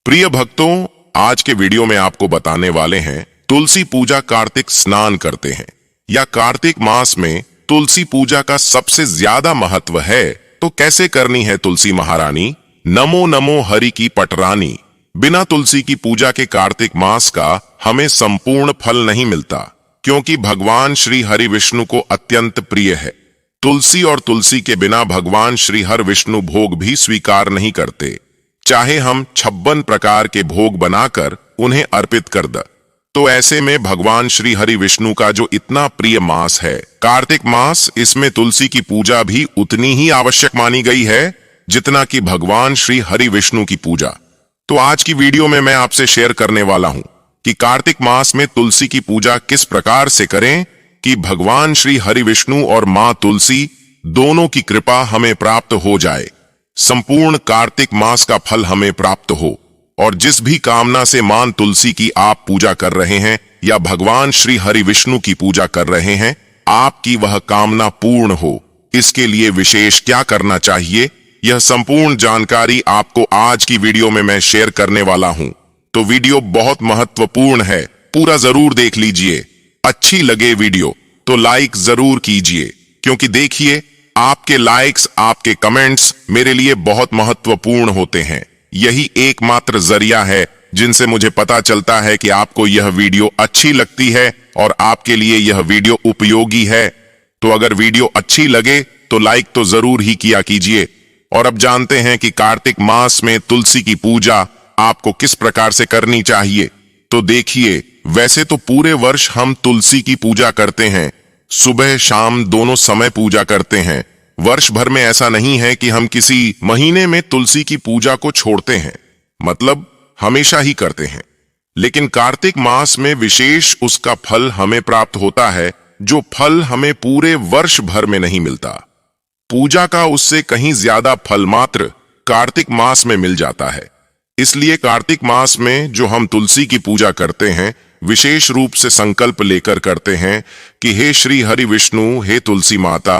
प्रिय भक्तों, आज के वीडियो में आपको बताने वाले हैं तुलसी पूजा कार्तिक स्नान करते हैं या कार्तिक मास में तुलसी पूजा का सबसे ज्यादा महत्व है तो कैसे करनी है तुलसी महारानी। नमो नमो हरि की पटरानी। बिना तुलसी की पूजा के कार्तिक मास का हमें संपूर्ण फल नहीं मिलता, क्योंकि भगवान श्री हरि विष्णु को अत्यंत प्रिय है। तुलसी और तुलसी के बिना भगवान श्री हरि विष्णु भोग भी स्वीकार नहीं करते, चाहे हम 56 प्रकार के भोग बनाकर उन्हें अर्पित कर दें। तो ऐसे में भगवान श्री हरि विष्णु का जो इतना प्रिय मास है कार्तिक मास, इसमें तुलसी की पूजा भी उतनी ही आवश्यक मानी गई है जितना कि भगवान श्री हरि विष्णु की पूजा। तो आज की वीडियो में मैं आपसे शेयर करने वाला हूं कि कार्तिक मास में तुलसी की पूजा किस प्रकार से करें कि भगवान श्री हरि विष्णु और मां तुलसी दोनों की कृपा हमें प्राप्त हो जाए, संपूर्ण कार्तिक मास का फल हमें प्राप्त हो, और जिस भी कामना से मां तुलसी की आप पूजा कर रहे हैं या भगवान श्री हरि विष्णु की पूजा कर रहे हैं, आपकी वह कामना पूर्ण हो। इसके लिए विशेष क्या करना चाहिए, यह संपूर्ण जानकारी आपको आज की वीडियो में मैं शेयर करने वाला हूं। तो वीडियो बहुत महत्वपूर्ण है, पूरा जरूर देख लीजिए। अच्छी लगे वीडियो तो लाइक जरूर कीजिए, क्योंकि देखिए आपके लाइक्स, आपके कमेंट्स मेरे लिए बहुत महत्वपूर्ण होते हैं। यही एकमात्र जरिया है जिनसे मुझे पता चलता है कि आपको यह वीडियो अच्छी लगती है और आपके लिए यह वीडियो उपयोगी है। तो अगर वीडियो अच्छी लगे तो लाइक तो जरूर ही किया कीजिए। और अब जानते हैं कि कार्तिक मास में तुलसी की पूजा आपको किस प्रकार से करनी चाहिए। तो देखिए, वैसे तो पूरे वर्ष हम तुलसी की पूजा करते हैं, सुबह शाम दोनों समय पूजा करते हैं। वर्ष भर में ऐसा नहीं है कि हम किसी महीने में तुलसी की पूजा को छोड़ते हैं, मतलब हमेशा ही करते हैं। लेकिन कार्तिक मास में विशेष उसका फल हमें प्राप्त होता है, जो फल हमें पूरे वर्ष भर में नहीं मिलता। पूजा का उससे कहीं ज्यादा फल मात्र कार्तिक मास में मिल जाता है। इसलिए कार्तिक मास में जो हम तुलसी की पूजा करते हैं, विशेष रूप से संकल्प लेकर करते हैं कि हे श्री हरि विष्णु, हे तुलसी माता,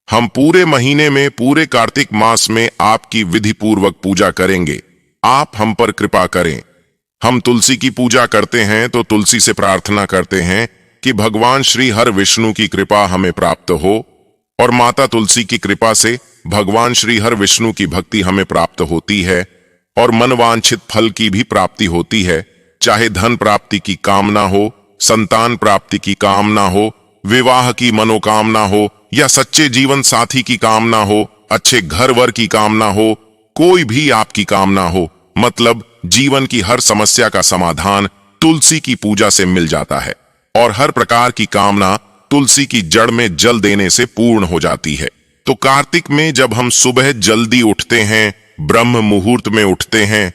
हम पूरे महीने में, पूरे कार्तिक मास में आपकी विधि पूर्वक पूजा करेंगे। आप हम पर कृपा करें। हम तुलसी की पूजा करते हैं तो तुलसी से प्रार्थना करते हैं कि भगवान श्री हरि विष्णु की कृपा हमें प्राप्त हो, और माता तुलसी की कृपा से भगवान श्री हरि विष्णु की भक्ति हमें प्राप्त होती है और मनवांछित फल की भी प्राप्ति होती है। चाहे धन प्राप्ति की कामना हो, संतान प्राप्ति की कामना हो, विवाह की मनोकामना हो, या सच्चे जीवन साथी की कामना हो, अच्छे घर वर की कामना हो, कोई भी आपकी कामना हो, मतलब जीवन की हर समस्या का समाधान तुलसी की पूजा से मिल जाता है। और हर प्रकार की कामना तुलसी की जड़ में जल देने से पूर्ण हो जाती है। तो कार्तिक में जब हम सुबह जल्दी उठते हैं, ब्रह्म मुहूर्त में उठते हैं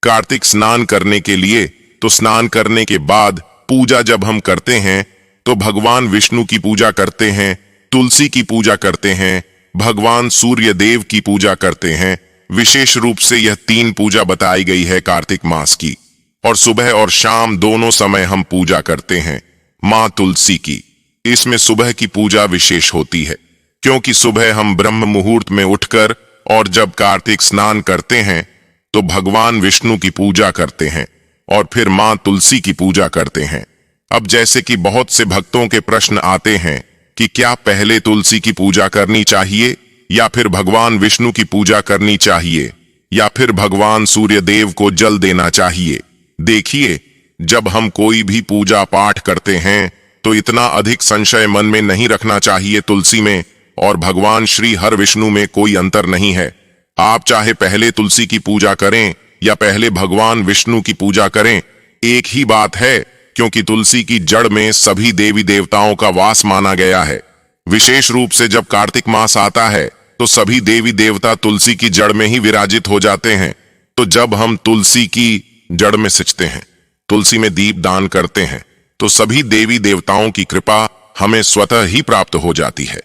कार्तिक स्नान करने के लिए, तो स्नान करने के बाद पूजा जब हम करते हैं तो भगवान विष्णु की पूजा करते हैं, तुलसी की पूजा करते हैं, भगवान सूर्य देव की पूजा करते हैं। विशेष रूप से यह 3 पूजा बताई गई है कार्तिक मास की, और सुबह और शाम दोनों समय हम पूजा करते हैं मां तुलसी की। इसमें सुबह की पूजा विशेष होती है, क्योंकि सुबह हम ब्रह्म मुहूर्त में उठकर और जब कार्तिक स्नान करते हैं तो भगवान विष्णु की पूजा करते हैं और फिर मां तुलसी की पूजा करते हैं। अब जैसे कि बहुत से भक्तों के प्रश्न आते हैं कि क्या पहले तुलसी की पूजा करनी चाहिए या फिर भगवान विष्णु की पूजा करनी चाहिए या फिर भगवान सूर्य देव को जल देना चाहिए। देखिए, जब हम कोई भी पूजा पाठ करते हैं तो इतना अधिक संशय मन में नहीं रखना चाहिए। तुलसी में और भगवान श्री हरि विष्णु में कोई अंतर नहीं है। आप चाहे पहले तुलसी की पूजा करें या पहले भगवान विष्णु की पूजा करें, एक ही बात है, क्योंकि तुलसी की जड़ में सभी देवी देवताओं का वास माना गया है। विशेष रूप से जब कार्तिक मास आता है तो सभी देवी देवता तुलसी की जड़ में ही विराजित हो जाते हैं। तो जब हम तुलसी की जड़ में सिंचते हैं, तुलसी में दीप दान करते हैं, तो सभी देवी देवताओं की कृपा हमें स्वतः ही प्राप्त हो जाती है।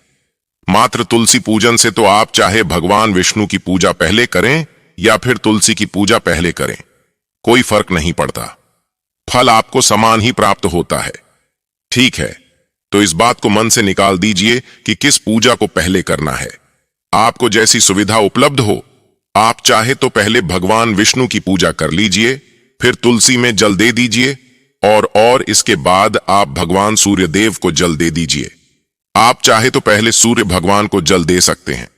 मात्र तुलसी पूजन से तो आप चाहे भगवान विष्णु की पूजा पहले करें या फिर तुलसी की पूजा पहले करें, कोई फर्क नहीं पड़ता, फल आपको समान ही प्राप्त होता है। ठीक है, तो इस बात को मन से निकाल दीजिए कि किस पूजा को पहले करना है। आपको जैसी सुविधा उपलब्ध हो आप चाहे तो पहले भगवान विष्णु की पूजा कर लीजिए, फिर तुलसी में जल दे दीजिए और इसके बाद आप भगवान सूर्य देव को जल दे दीजिए। आप चाहे तो पहले सूर्य भगवान को जल दे सकते हैं,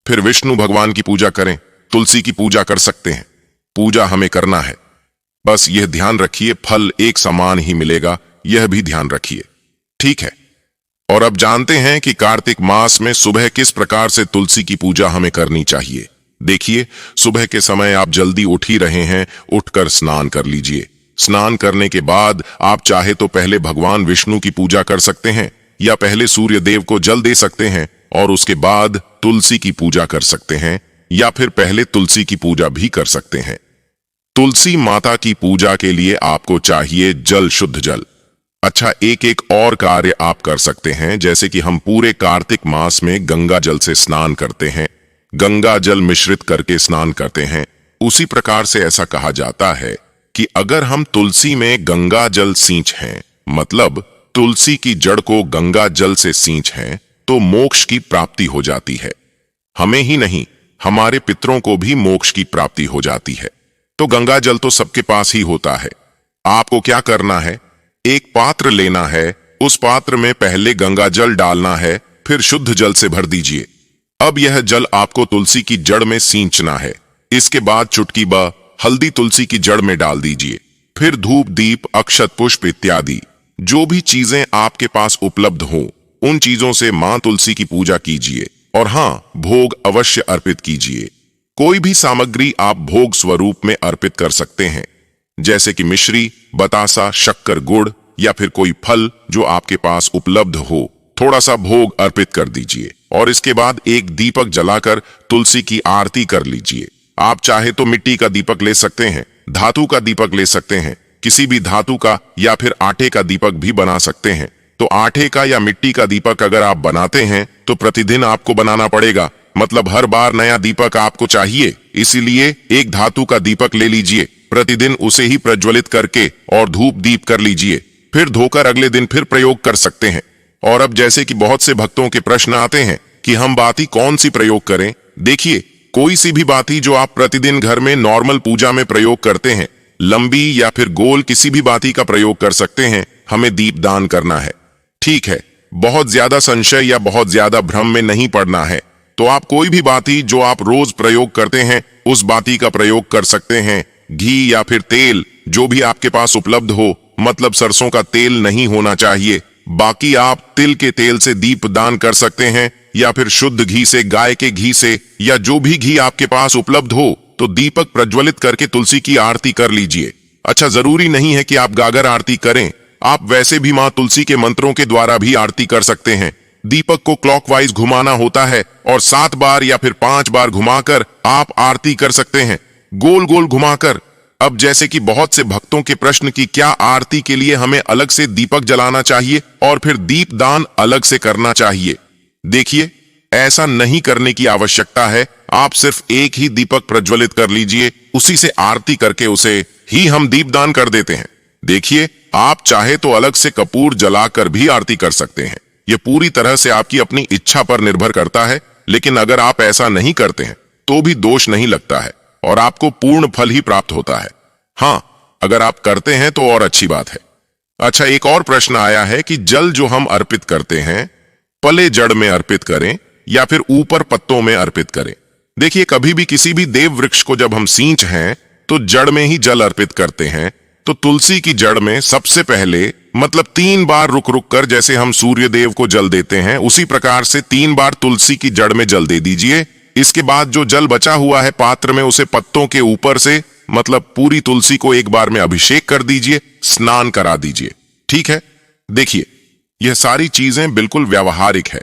फिर विष्णु भगवान की पूजा करें, तुलसी की पूजा कर सकते हैं। पूजा हमें करना है, बस यह ध्यान रखिए फल एक समान ही मिलेगा, यह भी ध्यान रखिए, ठीक है। और अब जानते हैं कि कार्तिक मास में सुबह किस प्रकार से तुलसी की पूजा हमें करनी चाहिए। देखिए, सुबह के समय आप जल्दी उठ ही रहे हैं, उठकर स्नान कर लीजिए। स्नान करने के बाद आप चाहे तो पहले भगवान विष्णु की पूजा कर सकते हैं या पहले सूर्य देव को जल दे सकते हैं और उसके बाद तुलसी की पूजा कर सकते हैं या फिर पहले तुलसी की पूजा भी कर सकते हैं। तुलसी माता की पूजा के लिए आपको चाहिए जल, शुद्ध जल। अच्छा, एक और कार्य आप कर सकते हैं, जैसे कि हम पूरे कार्तिक मास में गंगा जल से स्नान करते हैं, गंगा जल मिश्रित करके स्नान करते हैं। उसी प्रकार से ऐसा कहा जाता है कि अगर हम तुलसी में गंगा जल सींचें, मतलब तुलसी की जड़ को गंगा जल से सींचें, तो मोक्ष की प्राप्ति हो जाती है। हमें ही नहीं, हमारे पितरों को भी मोक्ष की प्राप्ति हो जाती है। तो गंगा जल तो सबके पास ही होता है। आपको क्या करना है, एक पात्र लेना है, उस पात्र में पहले गंगा जल डालना है, फिर शुद्ध जल से भर दीजिए। अब यह जल आपको तुलसी की जड़ में सींचना है। इसके बाद चुटकी ब हल्दी तुलसी की जड़ में डाल दीजिए। फिर धूप, दीप, अक्षत, पुष्प इत्यादि जो भी चीजें आपके पास उपलब्ध हो, उन चीजों से मां तुलसी की पूजा कीजिए। और हाँ, भोग अवश्य अर्पित कीजिए। कोई भी सामग्री आप भोग स्वरूप में अर्पित कर सकते हैं, जैसे कि मिश्री, बतासा, शक्कर, गुड़ या फिर कोई फल जो आपके पास उपलब्ध हो। थोड़ा सा भोग अर्पित कर दीजिए और इसके बाद एक दीपक जलाकर तुलसी की आरती कर लीजिए। आप चाहे तो मिट्टी का दीपक ले सकते हैं, धातु का दीपक ले सकते हैं, किसी भी धातु का या फिर आटे का दीपक भी बना सकते हैं। तो आटे का या मिट्टी का दीपक अगर आप बनाते हैं तो प्रतिदिन आपको बनाना पड़ेगा, मतलब हर बार नया दीपक आपको चाहिए। इसीलिए एक धातु का दीपक ले लीजिए, प्रतिदिन उसे ही प्रज्वलित करके और धूप दीप कर लीजिए, फिर धोकर अगले दिन फिर प्रयोग कर सकते हैं। और अब जैसे कि बहुत से भक्तों के प्रश्न आते हैं कि हम बाती कौन सी प्रयोग करें। देखिए, कोई सी भी बाती जो आप प्रतिदिन घर में नॉर्मल पूजा में प्रयोग करते हैं, लंबी या फिर गोल किसी भी बाती का प्रयोग कर सकते हैं। हमें दीपदान करना है, ठीक है। बहुत ज्यादा संशय या बहुत ज्यादा भ्रम में नहीं पड़ना है। तो आप कोई भी बाती जो आप रोज प्रयोग करते हैं, उस बाती का प्रयोग कर सकते हैं। घी या फिर तेल जो भी आपके पास उपलब्ध हो, मतलब सरसों का तेल नहीं होना चाहिए। बाकी आप तिल के तेल से दीप दान कर सकते हैं या फिर शुद्ध घी से, गाय के घी से, या जो भी घी आपके पास उपलब्ध हो, तो दीपक प्रज्वलित करके तुलसी की आरती कर लीजिए। अच्छा, जरूरी नहीं है कि आप गागर आरती करें, आप वैसे भी मां तुलसी के मंत्रों के द्वारा भी आरती कर सकते हैं। दीपक को क्लॉकवाइज घुमाना होता है और 7 बार या फिर 5 बार घुमाकर आप आरती कर सकते हैं, गोल गोल घुमाकर। अब जैसे कि बहुत से भक्तों के प्रश्न कि क्या आरती के लिए हमें अलग से दीपक जलाना चाहिए और फिर दीप दान अलग से करना चाहिए। देखिए, ऐसा नहीं करने की आवश्यकता है। आप सिर्फ एक ही दीपक प्रज्वलित कर लीजिए, उसी से आरती करके उसे ही हम दीपदान कर देते हैं। देखिए, आप चाहे तो अलग से कपूर जलाकर भी आरती कर सकते हैं। यह पूरी तरह से आपकी अपनी इच्छा पर निर्भर करता है, लेकिन अगर आप ऐसा नहीं करते हैं तो भी दोष नहीं लगता है और आपको पूर्ण फल ही प्राप्त होता है। हाँ, अगर आप करते हैं तो और अच्छी बात है। अच्छा, एक और प्रश्न आया है कि जल जो हम अर्पित करते हैं, पले जड़ में अर्पित करें या फिर ऊपर पत्तों में अर्पित करें। देखिए, कभी भी किसी भी देव वृक्ष को जब हम सींच हैं तो जड़ में ही जल अर्पित करते हैं। तो तुलसी की जड़ में सबसे पहले, मतलब 3 बार रुक रुक कर, जैसे हम सूर्य देव को जल देते हैं, उसी प्रकार से 3 बार तुलसी की जड़ में जल दे दीजिए। इसके बाद जो जल बचा हुआ है पात्र में, उसे पत्तों के ऊपर से, मतलब पूरी तुलसी को एक बार में अभिषेक कर दीजिए, स्नान करा दीजिए, ठीक है। देखिए, यह सारी चीजें बिल्कुल व्यावहारिक है।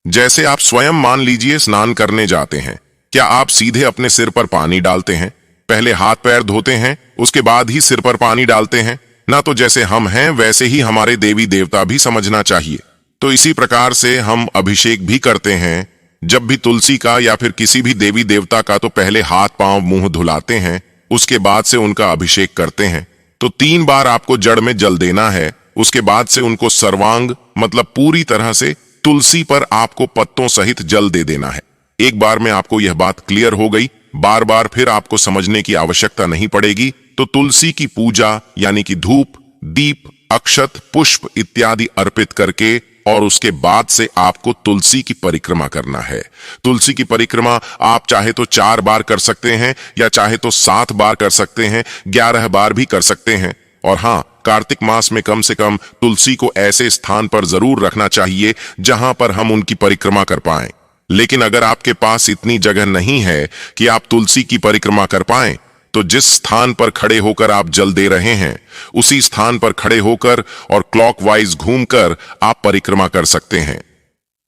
जैसे आप स्वयं मान लीजिए स्नान करने जाते हैं, क्या आप सीधे अपने सिर पर पानी डालते हैं, पहले हाथ पैर धोते हैं, उसके बाद ही सिर पर पानी डालते हैं ना? तो जैसे हम हैं वैसे ही हमारे देवी देवता भी समझना चाहिए। तो इसी प्रकार से हम अभिषेक भी करते हैं। जब भी तुलसी का या फिर किसी भी देवी देवता का, तो पहले हाथ पांव मुंह धुलाते हैं, उसके बाद से उनका अभिषेक करते हैं। तो 3 बार आपको जड़ में जल देना है, उसके बाद से उनको सर्वांग, मतलब पूरी तरह से तुलसी पर आपको पत्तों सहित जल दे देना है। एक बार में आपको यह बात क्लियर हो गई। बार बार फिर आपको समझने की आवश्यकता नहीं पड़ेगी। तो तुलसी की पूजा यानी कि धूप, दीप, अक्षत, पुष्प इत्यादि अर्पित करके और उसके बाद से आपको तुलसी की परिक्रमा करना है। तुलसी की परिक्रमा आप चाहे तो 4 बार कर सकते हैं या चाहे तो 7 बार कर सकते हैं, 11 बार भी कर सकते हैं। और हाँ, कार्तिक मास में कम से कम तुलसी को ऐसे स्थान पर जरूर रखना चाहिए जहां पर हम उनकी परिक्रमा कर पाएं। लेकिन अगर आपके पास इतनी जगह नहीं है कि आप तुलसी की परिक्रमा कर पाएं, तो जिस स्थान पर खड़े होकर आप जल दे रहे हैं उसी स्थान पर खड़े होकर और क्लॉकवाइज घूमकर आप परिक्रमा कर सकते हैं।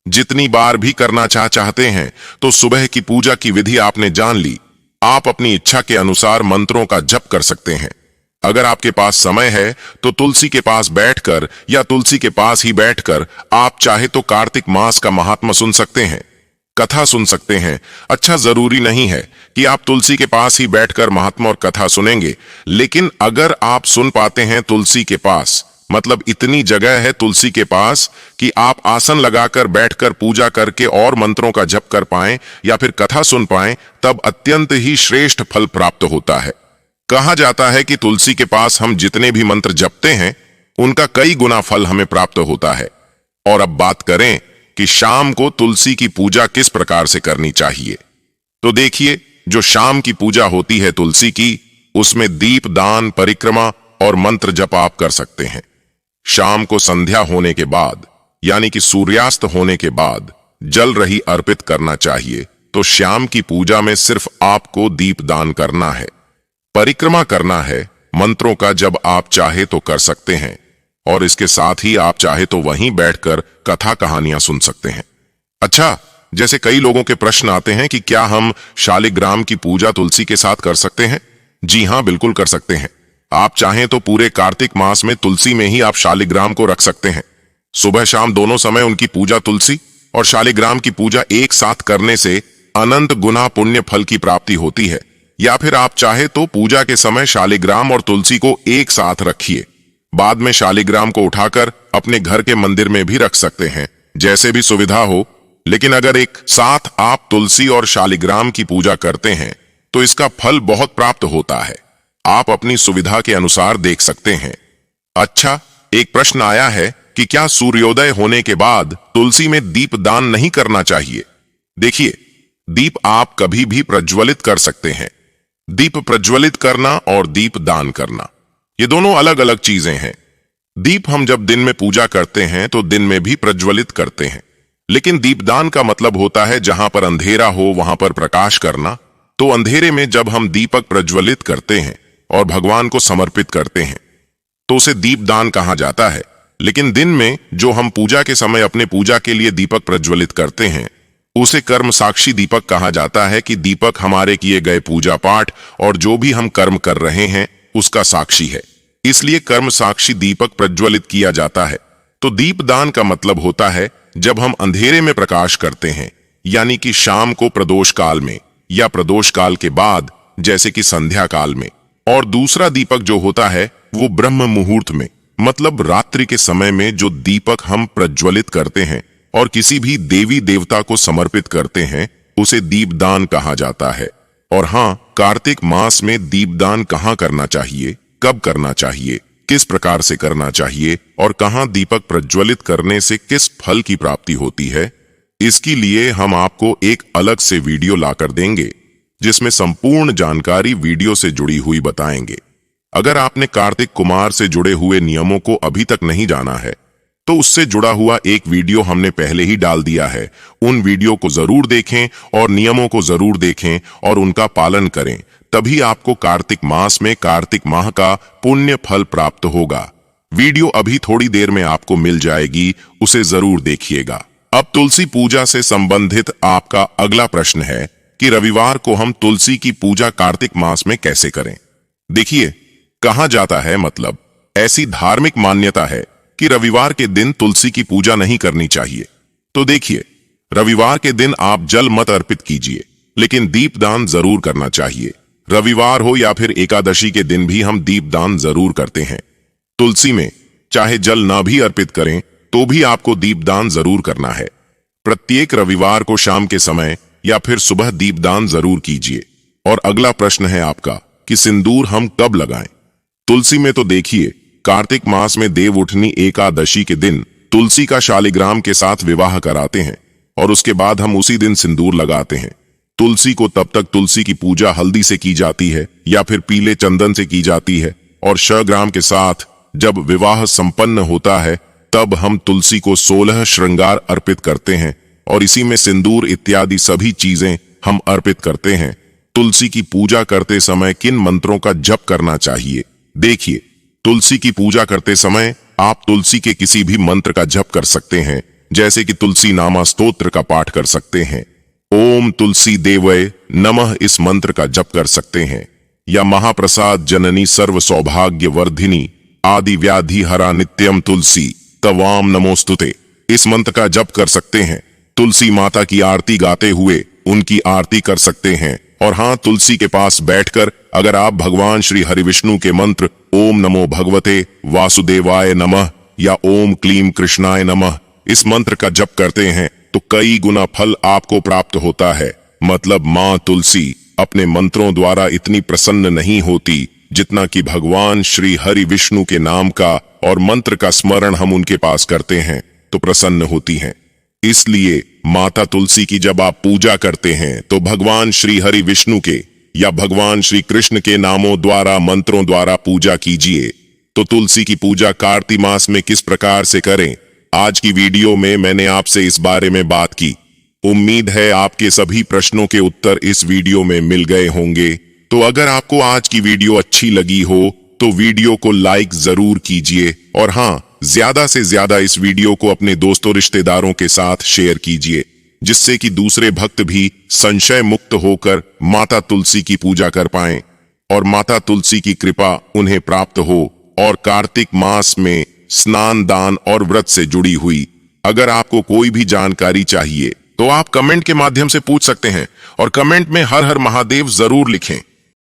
जितनी बार भी करना चाहते हैं। तो सुबह की पूजा की विधि आपने जान ली। आप अपनी इच्छा के अनुसार मंत्रों का जप कर सकते हैं। अगर आपके पास समय है तो तुलसी के पास बैठकर या तुलसी के पास ही बैठकर आप चाहे तो कार्तिक मास का महात्मा सुन सकते हैं, कथा सुन सकते हैं। अच्छा, जरूरी नहीं है कि आप तुलसी के पास ही बैठकर महात्मा और कथा सुनेंगे, लेकिन अगर आप सुन पाते हैं तुलसी के पास, मतलब इतनी जगह है तुलसी के पास कि आप आसन लगाकर बैठकर पूजा करके और मंत्रों का जप कर पाएं या फिर कथा सुन पाएं, तब अत्यंत ही श्रेष्ठ फल प्राप्त होता है। कहा जाता है कि तुलसी के पास हम जितने भी मंत्र जपते हैं उनका कई गुना फल हमें प्राप्त होता है। और अब बात करें कि शाम को तुलसी की पूजा किस प्रकार से करनी चाहिए। तो देखिए, जो शाम की पूजा होती है तुलसी की, उसमें दीप दान, परिक्रमा और मंत्र जप आप कर सकते हैं। शाम को संध्या होने के बाद यानी कि सूर्यास्त होने के बाद जल रही अर्पित करना चाहिए। तो शाम की पूजा में सिर्फ आपको दीप दान करना है, परिक्रमा करना है। मंत्रों का जब आप चाहे तो कर सकते हैं और इसके साथ ही आप चाहे तो वहीं बैठकर कथा कहानियां सुन सकते हैं। अच्छा, जैसे कई लोगों के प्रश्न आते हैं कि क्या हम शालिग्राम की पूजा तुलसी के साथ कर सकते हैं? जी हां, बिल्कुल कर सकते हैं। आप चाहें तो पूरे कार्तिक मास में तुलसी में ही आप शालिग्राम को रख सकते हैं। सुबह शाम दोनों समय उनकी पूजा तुलसी और शालिग्राम की पूजा एक साथ करने से अनंत गुना पुण्य फल की प्राप्ति होती है। या फिर आप चाहे तो पूजा के समय शालिग्राम और तुलसी को एक साथ रखिए, बाद में शालिग्राम को उठाकर अपने घर के मंदिर में भी रख सकते हैं, जैसे भी सुविधा हो। लेकिन अगर एक साथ आप तुलसी और शालिग्राम की पूजा करते हैं तो इसका फल बहुत प्राप्त होता है। आप अपनी सुविधा के अनुसार देख सकते हैं। अच्छा, एक प्रश्न आया है कि क्या सूर्योदय होने के बाद तुलसी में दीप दान नहीं करना चाहिए? देखिए, दीप आप कभी भी प्रज्वलित कर सकते हैं। दीप प्रज्वलित करना और दीप दान करना, ये दोनों अलग अलग चीजें हैं। दीप हम जब दिन में पूजा करते हैं तो दिन में भी प्रज्वलित करते हैं, लेकिन दीपदान का मतलब होता है जहां पर अंधेरा हो वहां पर प्रकाश करना। तो अंधेरे में जब हम दीपक प्रज्वलित करते हैं और भगवान को समर्पित करते हैं तो उसे दीपदान कहा जाता है। लेकिन दिन में जो हम पूजा के समय अपने पूजा के लिए दीपक प्रज्वलित करते हैं उसे कर्म साक्षी दीपक कहा जाता है कि दीपक हमारे किए गए पूजा पाठ और जो भी हम कर्म कर रहे हैं उसका साक्षी है, इसलिए कर्म साक्षी दीपक प्रज्वलित किया जाता है। तो दीपदान का मतलब होता है जब हम अंधेरे में प्रकाश करते हैं, यानी कि शाम को प्रदोष काल में या प्रदोष काल के बाद जैसे कि संध्या काल में। और दूसरा दीपक जो होता है वो ब्रह्म मुहूर्त में, मतलब रात्रि के समय में जो दीपक हम प्रज्वलित करते हैं और किसी भी देवी देवता को समर्पित करते हैं उसे दीपदान कहा जाता है। और हाँ, कार्तिक मास में दीपदान कहाँ करना चाहिए, कब करना चाहिए, किस प्रकार से करना चाहिए और कहाँ दीपक प्रज्वलित करने से किस फल की प्राप्ति होती है, इसके लिए हम आपको एक अलग से वीडियो लाकर देंगे जिसमें संपूर्ण जानकारी वीडियो से जुड़ी हुई बताएंगे। अगर आपने कार्तिक कुमार से जुड़े हुए नियमों को अभी तक नहीं जाना है तो उससे जुड़ा हुआ एक वीडियो हमने पहले ही डाल दिया है। उन वीडियो को जरूर देखें और नियमों को जरूर देखें और उनका पालन करें, तभी आपको कार्तिक मास में कार्तिक माह का पुण्य फल प्राप्त होगा। वीडियो अभी थोड़ी देर में आपको मिल जाएगी, उसे जरूर देखिएगा। अब तुलसी पूजा से संबंधित आपका अगला प्रश्न है कि रविवार को हम तुलसी की पूजा कार्तिक मास में कैसे करें। देखिए, कहा जाता है, मतलब ऐसी धार्मिक मान्यता है कि रविवार के दिन तुलसी की पूजा नहीं करनी चाहिए। तो देखिए, रविवार के दिन आप जल मत अर्पित कीजिए, लेकिन दीपदान जरूर करना चाहिए। रविवार हो या फिर एकादशी के दिन भी हम दीपदान जरूर करते हैं। तुलसी में चाहे जल ना भी अर्पित करें तो भी आपको दीपदान जरूर करना है। प्रत्येक रविवार को शाम के समय या फिर सुबह दीपदान जरूर कीजिए। और अगला प्रश्न है आपका कि सिंदूर हम कब लगाएं? तुलसी में तो देखिए, कार्तिक मास में देव उठनी एकादशी के दिन तुलसी का शालिग्राम के साथ विवाह कराते हैं और उसके बाद हम उसी दिन सिंदूर लगाते हैं। तुलसी को तब तक तुलसी की पूजा हल्दी से की जाती है या फिर पीले चंदन से की जाती है, और शालिग्राम के साथ जब विवाह संपन्न होता है तब हम तुलसी को 16 श्रृंगार अर्पित करते हैं और इसी में सिंदूर इत्यादि सभी चीजें हम अर्पित करते हैं। तुलसी की पूजा करते समय किन मंत्रों का जप करना चाहिए? देखिए, तुलसी की पूजा करते समय आप तुलसी के किसी भी मंत्र का जप कर सकते हैं, जैसे कि तुलसी नामा स्तोत्र का पाठ कर सकते हैं, ओम तुलसी देवय नमः इस मंत्र का जप कर सकते हैं, या महाप्रसाद जननी सर्व सौभाग्य वर्धिनी आदि व्याधि हरा नित्यम तुलसी तवाम नमोस्तुते इस मंत्र का जप कर सकते हैं। तुलसी माता की आरती गाते हुए उनकी आरती कर सकते हैं। और हाँ, तुलसी के पास बैठकर अगर आप भगवान श्री हरिविष्णु के मंत्र ओम नमो भगवते वासुदेवाय नमः या ओम क्लीम कृष्णाय नमः इस मंत्र का जप करते हैं तो कई गुना फल आपको प्राप्त होता है। मतलब माँ तुलसी अपने मंत्रों द्वारा इतनी प्रसन्न नहीं होती जितना कि भगवान श्री हरि विष्णु के नाम का और मंत्र का स्मरण हम उनके पास करते हैं तो प्रसन्न होती हैं। इसलिए माता तुलसी की जब आप पूजा करते हैं तो भगवान श्री हरि विष्णु के या भगवान श्री कृष्ण के नामों द्वारा मंत्रों द्वारा पूजा कीजिए। तो तुलसी की पूजा कार्तिक मास में किस प्रकार से करें, आज की वीडियो में मैंने आपसे इस बारे में बात की। उम्मीद है आपके सभी प्रश्नों के उत्तर इस वीडियो में मिल गए होंगे। तो अगर आपको आज की वीडियो अच्छी लगी हो तो वीडियो को लाइक जरूर कीजिए और हाँ, ज्यादा से ज्यादा इस वीडियो को अपने दोस्तों रिश्तेदारों के साथ शेयर कीजिए, जिससे कि दूसरे भक्त भी संशय मुक्त होकर माता तुलसी की पूजा कर पाएं और माता तुलसी की कृपा उन्हें प्राप्त हो। और कार्तिक मास में स्नान दान और व्रत से जुड़ी हुई अगर आपको कोई भी जानकारी चाहिए तो आप कमेंट के माध्यम से पूछ सकते हैं और कमेंट में हर हर महादेव जरूर लिखें।